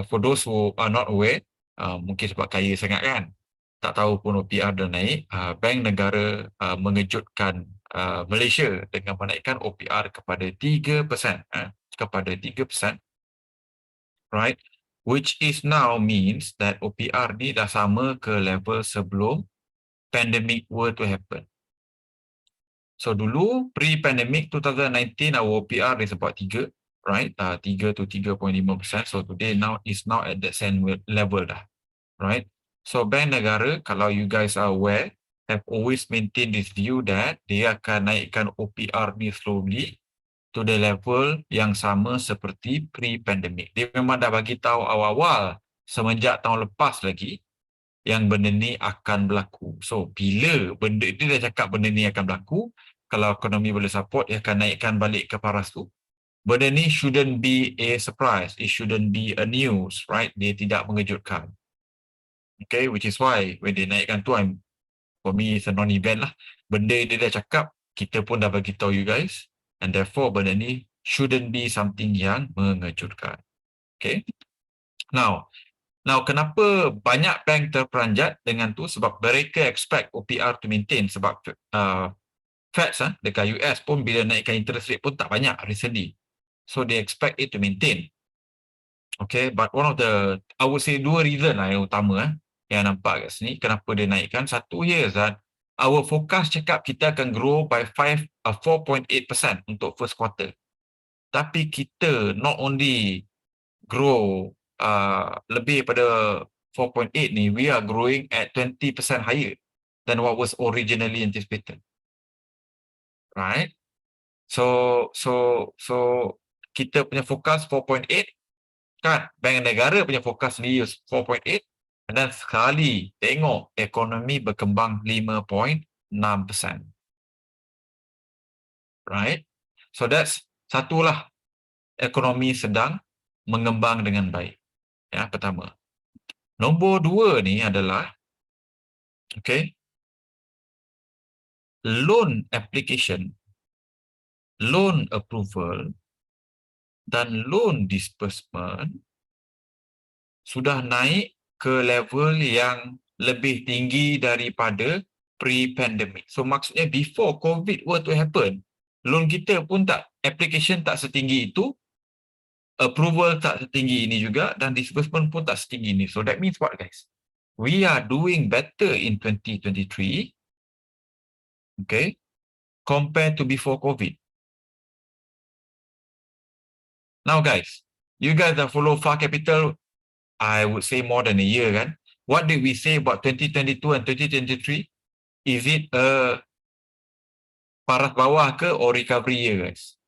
For those who are not aware, mungkin sebab kaya sangat kan, tak tahu pun OPR dah naik. Bank negara mengejutkan Malaysia dengan menaikkan OPR kepada 3%, kepada 3%, right? Which is now means that OPR ni dah sama ke level sebelum pandemic were to happen. So dulu pre-pandemic 2019 our OPR is about 3, right? 3 to 3.5%. So today now is now at that same level dah, right? So bank negara, kalau you guys are aware, have always maintained this view that dia akan naikkan OPR ni slowly to the level yang sama seperti pre-pandemic. Dia memang dah bagi tahu awal-awal semenjak tahun lepas lagi yang benda ni akan berlaku. So bila benda dia dah cakap benda ni akan berlaku, kalau ekonomi boleh support, dia akan naikkan balik ke paras tu. Benda ni shouldn't be a surprise. It shouldn't be a news, right? Dia tidak mengejutkan. Okay, which is why when dia naikkan tu, for me it's a non-event lah. Benda dia dah cakap, kita pun dah bagi tahu you guys, and therefore benda ni shouldn't be something yang mengejutkan. Okay. Now kenapa banyak bank terperanjat dengan tu? Sebab mereka expect OPR to maintain. Sebab Feds dekat US pun bila naikkan interest rate pun tak banyak recently. So they expect it to maintain. Okay, but one of the, I would say dua reason lah yang utama yang nampak kat sini kenapa dia naikkan. Satu, here is that our forecast cakap kita akan grow by 4.8% untuk first quarter. Tapi kita not only grow lebih pada 4.8 ni, we are growing at 20% higher than what was originally anticipated. Right? So kita punya fokus 4.8 kan, bank negara punya fokus sendiri 4.8, dan sekali tengok ekonomi berkembang 5.6%. Right? So that's satulah, ekonomi sedang mengembang dengan baik. Ya, pertama. Nombor dua ni adalah okay, loan application, loan approval dan loan disbursement sudah naik ke level yang lebih tinggi daripada pre-pandemic. So maksudnya before COVID were to happen, loan kita pun tak, application tak setinggi itu, approval tak setinggi ini juga, dan disbursement pun tak setinggi ini. So that means what, guys? We are doing better in 2023, okay, compared to before COVID. Now guys, you guys that follow Far Capital, I would say more than a year kan. What did we say about 2022 and 2023? Is it a paras bawah ke or recovery year, guys?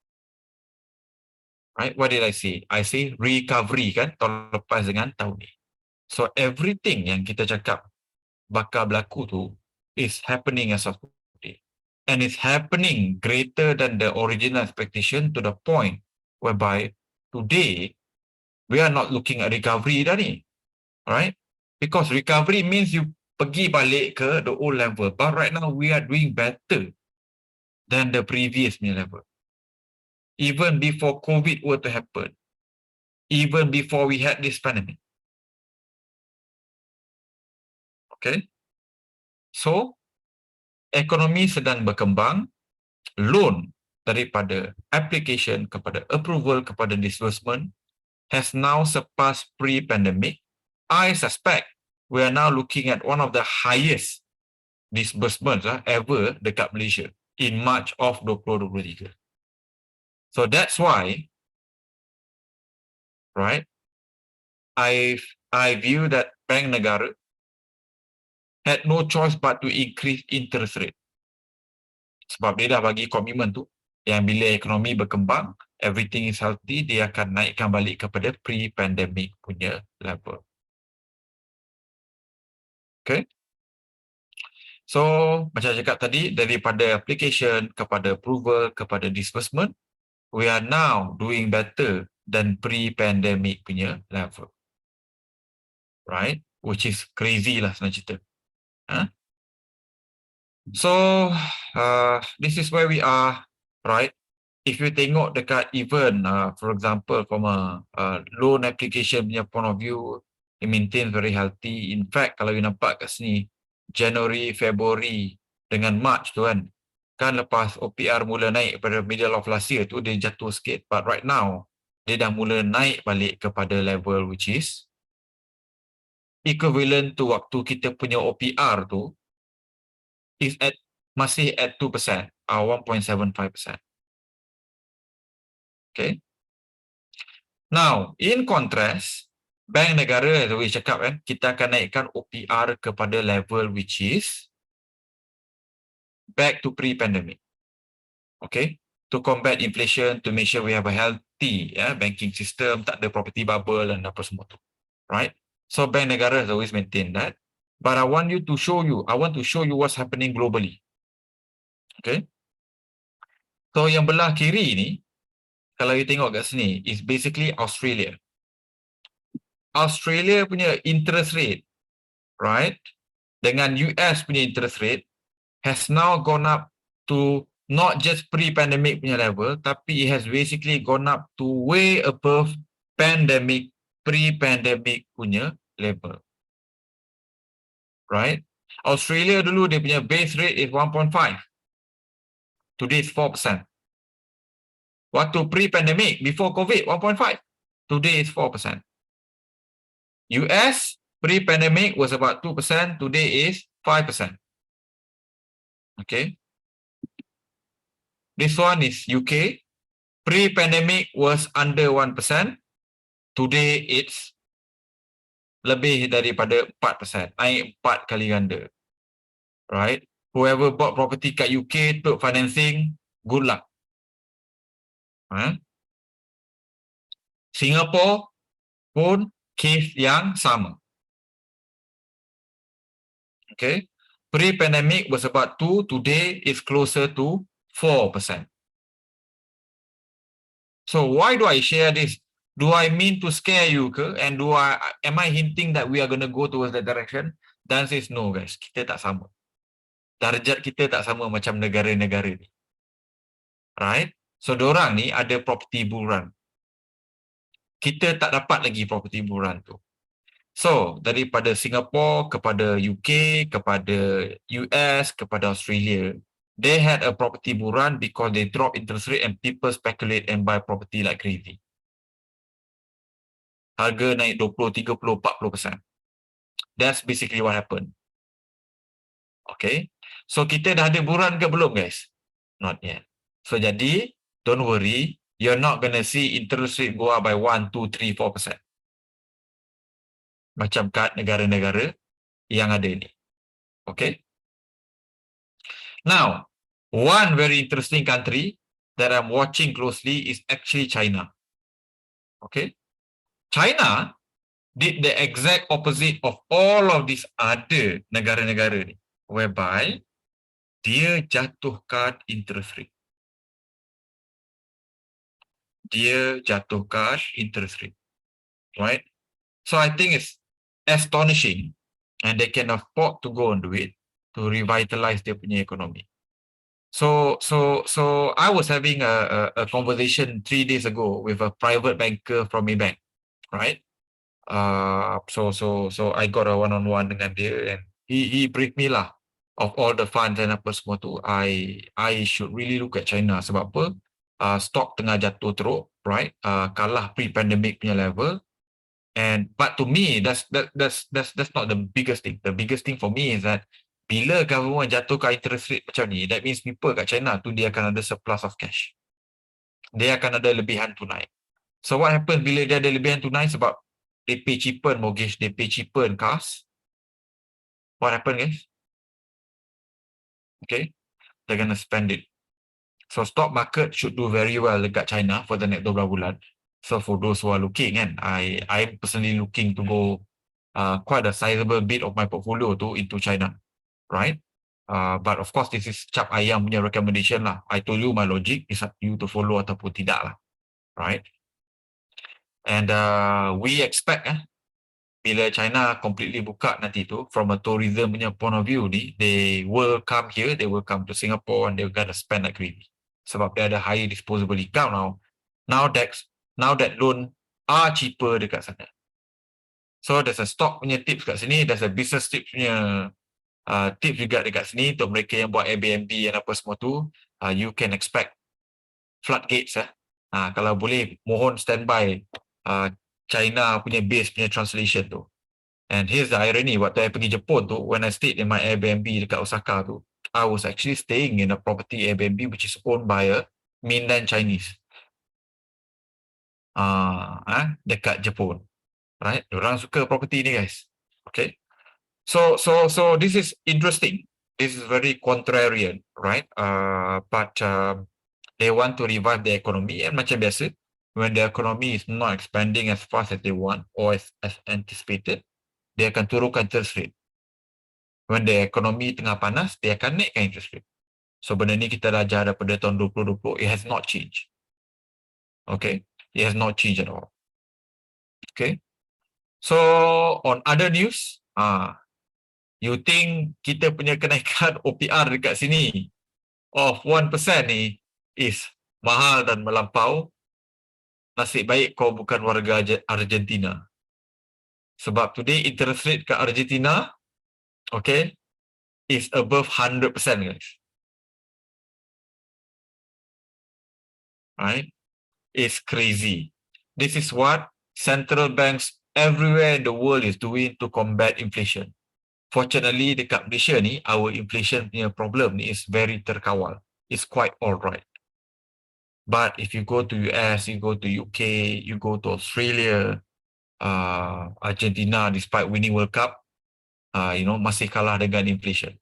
Right? What did I say? I say recovery kan, tahun lepas dengan tahun ni. So everything yang kita cakap bakal berlaku tu is happening as of today. And it's happening greater than the original expectation to the point whereby today we are not looking at recovery dah ni. Alright? Because recovery means you pergi balik ke the old level. But right now we are doing better than the previous level. Even before COVID were to happen. Even before we had this pandemic. Okay? So, ekonomi sedang berkembang, loan daripada application kepada approval kepada disbursement has now surpassed pre-pandemic. I suspect we are now looking at one of the highest disbursements ever dekat Malaysia in March of 2023. So that's why, right, I view that bank negara had no choice but to increase interest rate. Sebab dia dah bagi komitmen tu, yang bila ekonomi berkembang, everything is healthy, dia akan naikkan balik kepada pre-pandemic punya level. Okay? So, macam saya cakap tadi, daripada application kepada approval kepada disbursement, we are now doing better than pre-pandemic punya level. Right? Which is crazy lah senang cerita. So, this is where we are, right? if you tengok dekat even for example from a loan application punya point of view, it maintains very healthy. In fact, kalau you nampak kat sini, January, February dengan March tu kan lepas OPR mula naik pada middle of last year tu, dia jatuh sikit. But right now, dia dah mula naik balik kepada level which is equivalent to waktu kita punya OPR tu is masih at 2%, 1.75%. Okay. Now, in contrast, bank negara, as we cakap kita akan naikkan OPR kepada level which is back to pre-pandemic. Okay. To combat inflation, to make sure we have a healthy banking system, tak ada property bubble dan apa semua tu. Right? So, bank negara has always maintained that. But I want to show you what's happening globally. Okay. So, yang belah kiri ni, kalau you tengok kat sini, is basically Australia. Australia punya interest rate, right, dengan US punya interest rate has now gone up to not just pre-pandemic punya level, tapi it has basically gone up to way above pre-pandemic punya level. Right? Australia dulu dia punya base rate is 1.5. Today is 4%. Waktu pre-pandemic, before COVID, 1.5. Today is 4%. US pre-pandemic was about 2%. Today is 5%. Okay. This one is UK. Pre-pandemic was under 1%. Today it's lebih daripada 4%. Naik 4 kali ganda. Right? Whoever bought property kat UK took financing, good luck. Singapore pun case yang sama. Okay. Pre-pandemic was about 2, today is closer to 4%. So why do I share this? Do I mean to scare you ke? And am I hinting that we are going to go towards that direction? The answer is no, guys. Kita tak sama. Darjat kita tak sama macam negara-negara ni. Right? So dorang ni ada property bull run. Kita tak dapat lagi property bull run tu. So, daripada Singapore kepada UK, kepada US, kepada Australia, they had a property bull run because they drop interest rate and people speculate and buy property like crazy. Harga naik 20, 30, 40%. That's basically what happened. Okay. So, kita dah ada bull run ke belum, guys? Not yet. So, jadi, don't worry, you're not going to see interest rate go up by 1, 2, 3, 4%. Macam kat negara-negara yang ada ni. Okay. Now, one very interesting country that I'm watching closely is actually China. Okay. China did the exact opposite of all of these other negara-negara ni, whereby dia jatuhkan interest rate. Dia jatuhkan interest rate. Right? So I think it's astonishing and they can afford to go and do it to revitalize their punya economy. So I was having a conversation 3 days ago with a private banker from a bank, right? So I got a one-on-one dengan dia and he briefed me lah of all the funds and apa semua tu. I should really look at China sebab apa? Stock tengah jatuh teruk, right? Kalah pre-pandemic punya level. But to me, that's not the biggest thing. The biggest thing for me is that bila government jatuhkan interest rate macam ni, that means people kat China tu dia akan ada surplus of cash. Dia akan ada lebihan tunai. So what happens bila dia ada lebihan tunai sebab they pay cheaper mortgage, they pay cheaper cars. What happen, guys? Okay, they're gonna spend it. So stock market should do very well dekat China for the next 12 bulan. So for those who are looking, I'm personally looking to go quite a sizable bit of my portfolio into China, right? But of course, this is cap ayam punya recommendation lah. I told you my logic, is up to you to follow ataupun tidak lah, right? And we expect bila China completely buka nanti tu, from a tourism punya point of view ni, they will come here, they will come to Singapore and they're gonna spend like crazy. Sebab dia ada higher disposable income now. Now that loan are cheaper dekat sana. So there's a stock punya tips kat sini, there's a business tips punya tips juga dekat sini untuk mereka yang buat Airbnb dan apa semua tu. You can expect floodgates. Kalau boleh, mohon standby China punya base punya translation tu. And here's the irony, waktu I pergi Jepun tu, when I stayed in my Airbnb dekat Osaka tu, I was actually staying in a property Airbnb which is owned by a mainland Chinese. Dekat Jepun. Right? Orang suka property ni, guys. Okay. So this is interesting. This is very contrarian, right? But they want to revive the economy, and macam biasa, when the economy is not expanding as fast as they want or as anticipated, dia akan turunkan interest rate. When the economy tengah panas, dia akan naikkan interest rate. So benda ni kita dah ajar daripada tahun 2020, it has not changed. Okay, it has not changed at all. Okay, so on other news, you think kita punya kenaikan OPR dekat sini of 1% ni is mahal dan melampau? Nasib baik kau bukan warga Argentina. Sebab today interest rate kat Argentina, okay, is above 100%, guys. Right? It's crazy. This is what central banks everywhere in the world is doing to combat inflation. Fortunately, dekat Malaysia ni, our inflation punya problem ni is very terkawal. It's quite alright. But if you go to US, you go to UK, you go to Australia, Argentina, despite winning World Cup, masih kalah dengan inflation.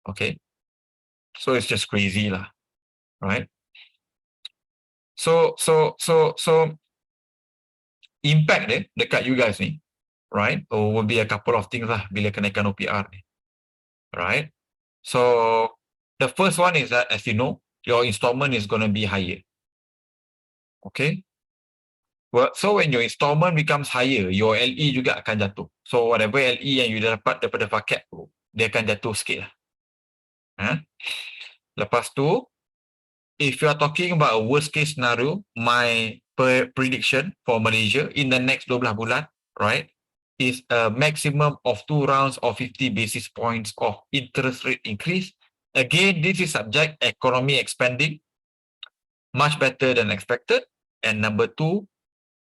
Okay, so it's just crazy lah, right? So impact dia dekat you guys ni, right? Will be a couple of things lah bila kenaikan OPR ni, right? So the first one is that, as you know, your installment is going to be higher. Okay. Well, so when your installment becomes higher, your LE juga akan jatuh. So whatever LE yang you dapat daripada paket tu, dia akan jatuh sikit lah. Lepas tu, if you are talking about a worst case scenario, my prediction for Malaysia in the next 12 bulan, right, is a maximum of 2 rounds of 50 basis points of interest rate increase. Again, this is subject economy expanding much better than expected. And number 2,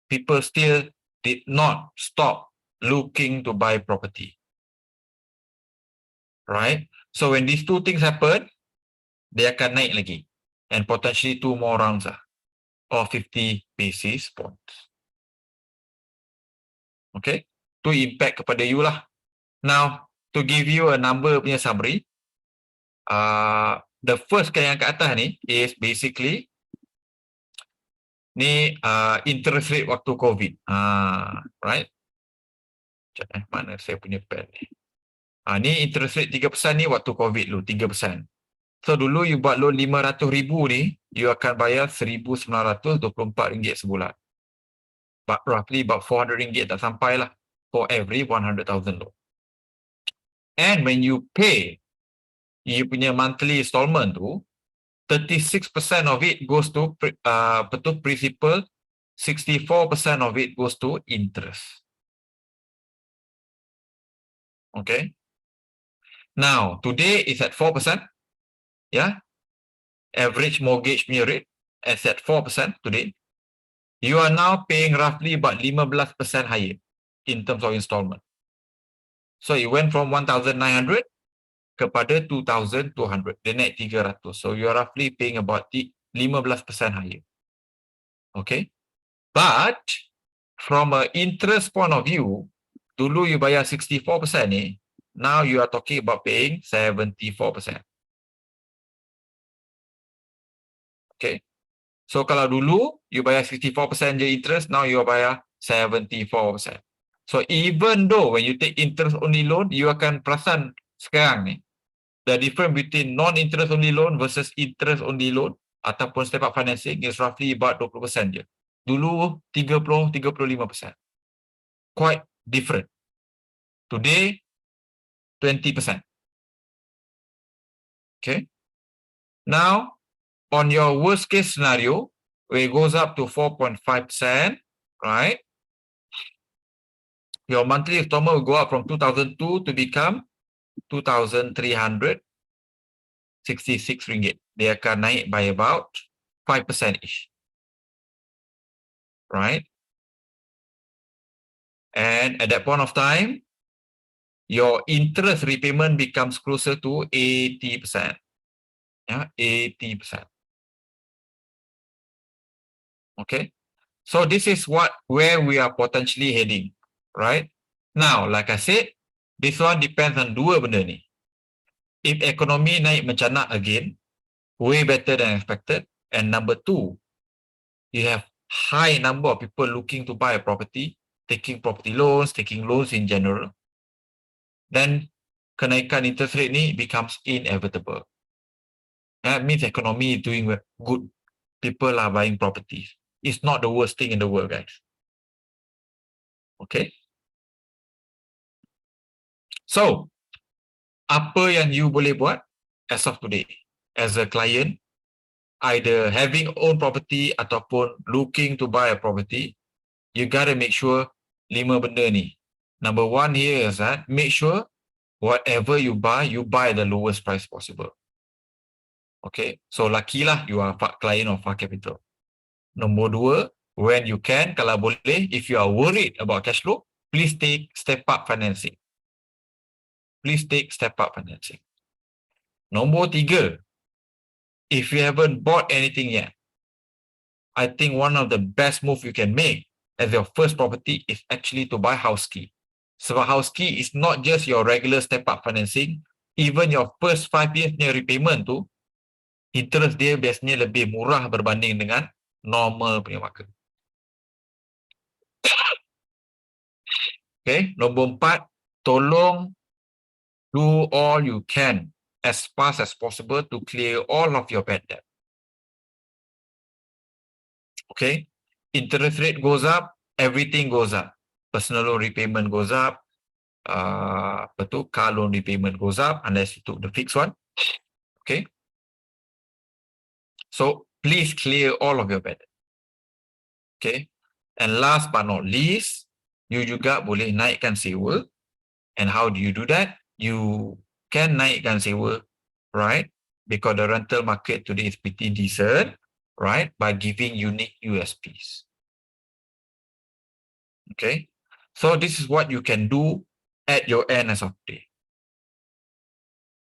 people still did not stop looking to buy property. Right? So when these two things happen, dia akan naik lagi. And potentially 2 more rounds of 50 basis points. Okay? To impact kepada you lah. Now, to give you a number punya summary, the first yang kat atas ni is basically ni interest rate waktu COVID. Right? Mana saya punya pen ni? Ni interest rate 3% ni waktu COVID dulu, 3%. So dulu you buat loan 500,000 ni, you akan bayar RM1,924 sebulan. But roughly about RM400 tak sampai lah for every 100,000 loan. And when you pay, you punya monthly installment tu, 36% of it goes to principal, 64% of it goes to interest. Okay. Now, today is at 4%. Yeah. Average mortgage punya rate is at 4% today. You are now paying roughly about 15% higher in terms of installment. So it went from 1,900 kepada 2,200. Dia naik 300. So you are roughly paying about 15% higher. Okay. But from an interest point of view, dulu you bayar 64% ni, now you are talking about paying 74%. Okay. So kalau dulu you bayar 64% je interest, now you bayar 74%. So even though when you take interest only loan, you akan perasan sekarang ni, the difference between non-interest only loan versus interest only loan ataupun step up financing is roughly about 20% je. Dulu 30-35%. Quite different. Today 20%. Okay. Now on your worst case scenario, where it goes up to 4.5%, right? Your monthly installment will go up from 2002 to become 2,366 ringgit. Dia akan naik by about 5% ish, right? And at that point of time, your interest repayment becomes closer to 80%. Yeah, 80%. Okay. So this is where we are potentially heading, right? Now, like I said, this one depends on dua benda ni. If economy naik mencanak again, way better than expected. And number two, you have high number of people looking to buy a property, taking property loans, taking loans in general. Then kenaikan interest rate ni becomes inevitable. That means economy is doing good. People are buying properties. It's not the worst thing in the world, guys. Okay. So, apa yang you boleh buat as of today as a client, either having own property ataupun looking to buy a property, you gotta make sure 5 benda ni. Number one here is that make sure whatever you buy the lowest price possible. Okay, so lucky lah you are client of Far Capital. Nombor dua, when you can, kalau boleh, if you are worried about cash flow, please take step up financing. Please take step up financing. Nombor tiga, if you haven't bought anything yet, I think one of the best move you can make as your first property is actually to buy house key. Sebab house key is not just your regular step up financing, even your first 5 years repayment tu, interest dia biasanya lebih murah berbanding dengan normal punya market. Okay, nombor 4, tolong do all you can as fast as possible to clear all of your bad debt. Okay, interest rate goes up, everything goes up. Personal loan repayment goes up, car loan repayment goes up unless you took the fixed one. Okay, so please clear all of your bad debt. Okay, and last but not least, you juga boleh naikkan sewa. And how do you do that? You can naikkan sewa, right? Because the rental market today is pretty decent, right? By giving unique USPs. Okay, so this is what you can do at your end as of today.